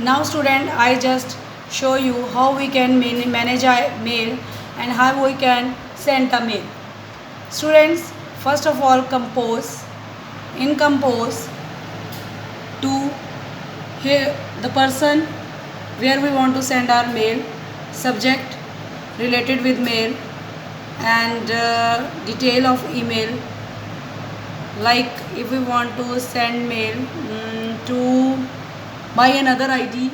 Now student, I just show you how we can manage our mail and how we can send the mail. Students, first of all, compose. In compose, to here the person where we want to send our mail, subject related with mail, and detail of email. Like if we want to send mail to by another ID,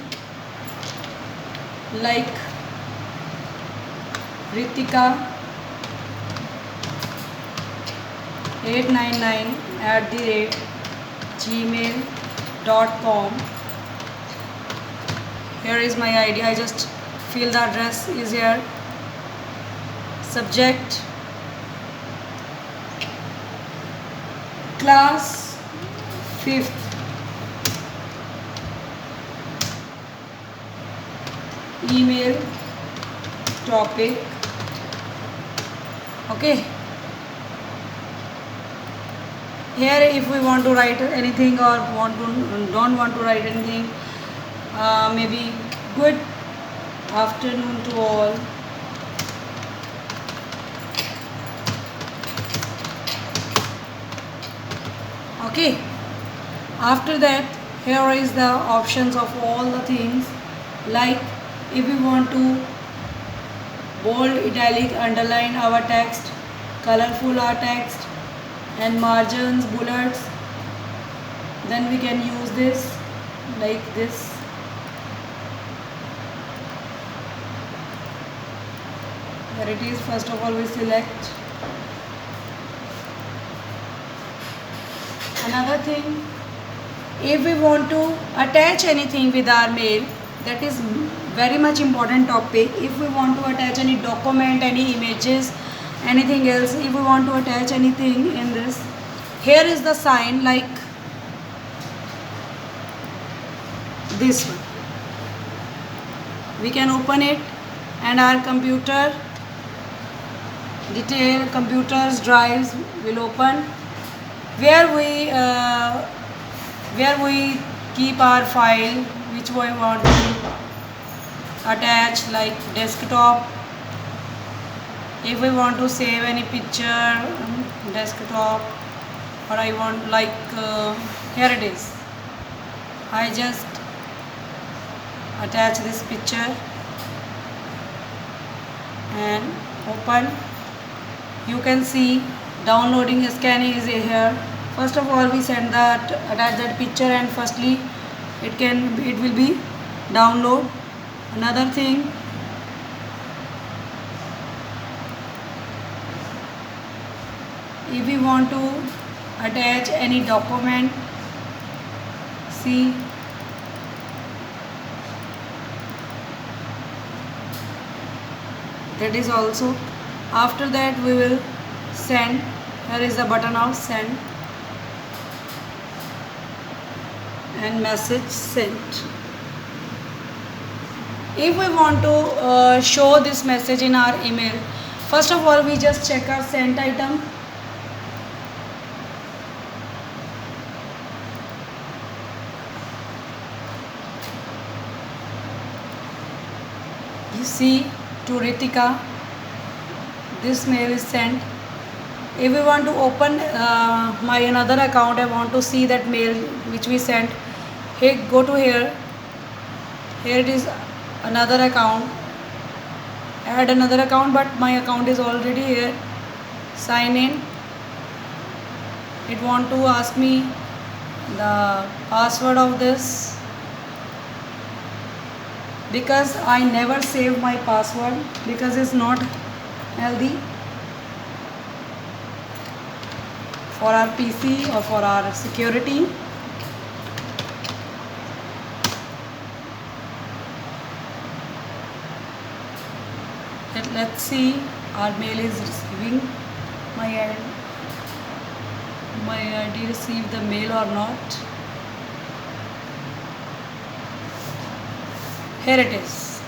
like Ritika 899@gmail.com. Here is my ID. I just fill the address is here. Subject class 5th. Email topic. Okay. Here if we want to write anything or don't want to write anything, maybe good afternoon to all. Okay. After that, here is the options of all the things. Like if we want to bold, italic, underline our text, colorful our text, and margins, bullets, then we can use this like this. Here it is. First of all, we select. Another thing, if we want to attach anything with our mail, that is very much important topic. If we want to attach any document, any images, anything else, if we want to attach anything in this, here is the sign like this one. We can open it and our computer detail, computers drives will open, where we keep our file which we want to attach, like desktop. If we want to save any picture, desktop, or I want like here it is. I just attach this picture and open. You can see downloading, scanning is here. First of all, we send that, attach that picture, and firstly it will be download. Another thing, if we want to attach any document, see that is also. After that we will send. Here is the button of send and message sent. If we want to show this message in our email, first of all we just check our sent item. You see, to Ritika, this mail is sent. If we want to open my another account, I want to see that mail which we sent. Hey, go to here. Here it is, another account. Add another account, but my account is already here. Sign in. It want to ask me the password of this, because I never save my password because it's not healthy for our PC or for our security. Let's see, our mail is receiving my ID received the mail or not. Here it is.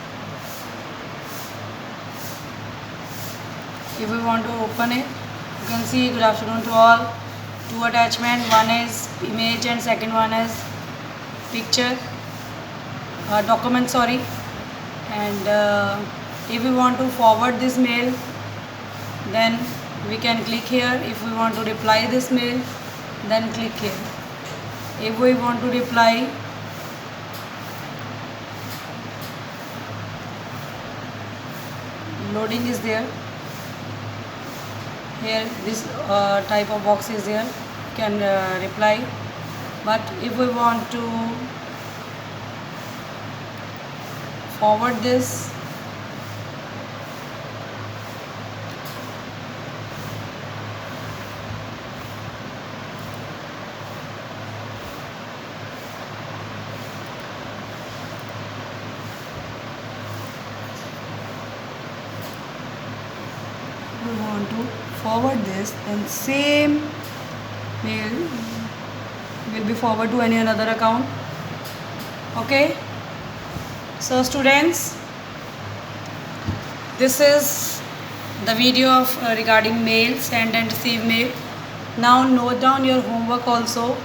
If we want to open it, you can see good afternoon to all. Two attachment, one is image and second one is picture. document, sorry. And if we want to forward this mail, then we can click here. If we want to reply this mail, then click here. If we want to reply, loading is there. Here this type of box is there, you can reply. But if we want to forward this, then same mail will be forwarded to any another account. Okay, so students, this is the video of regarding mail, send and receive mail. Now note down your homework also.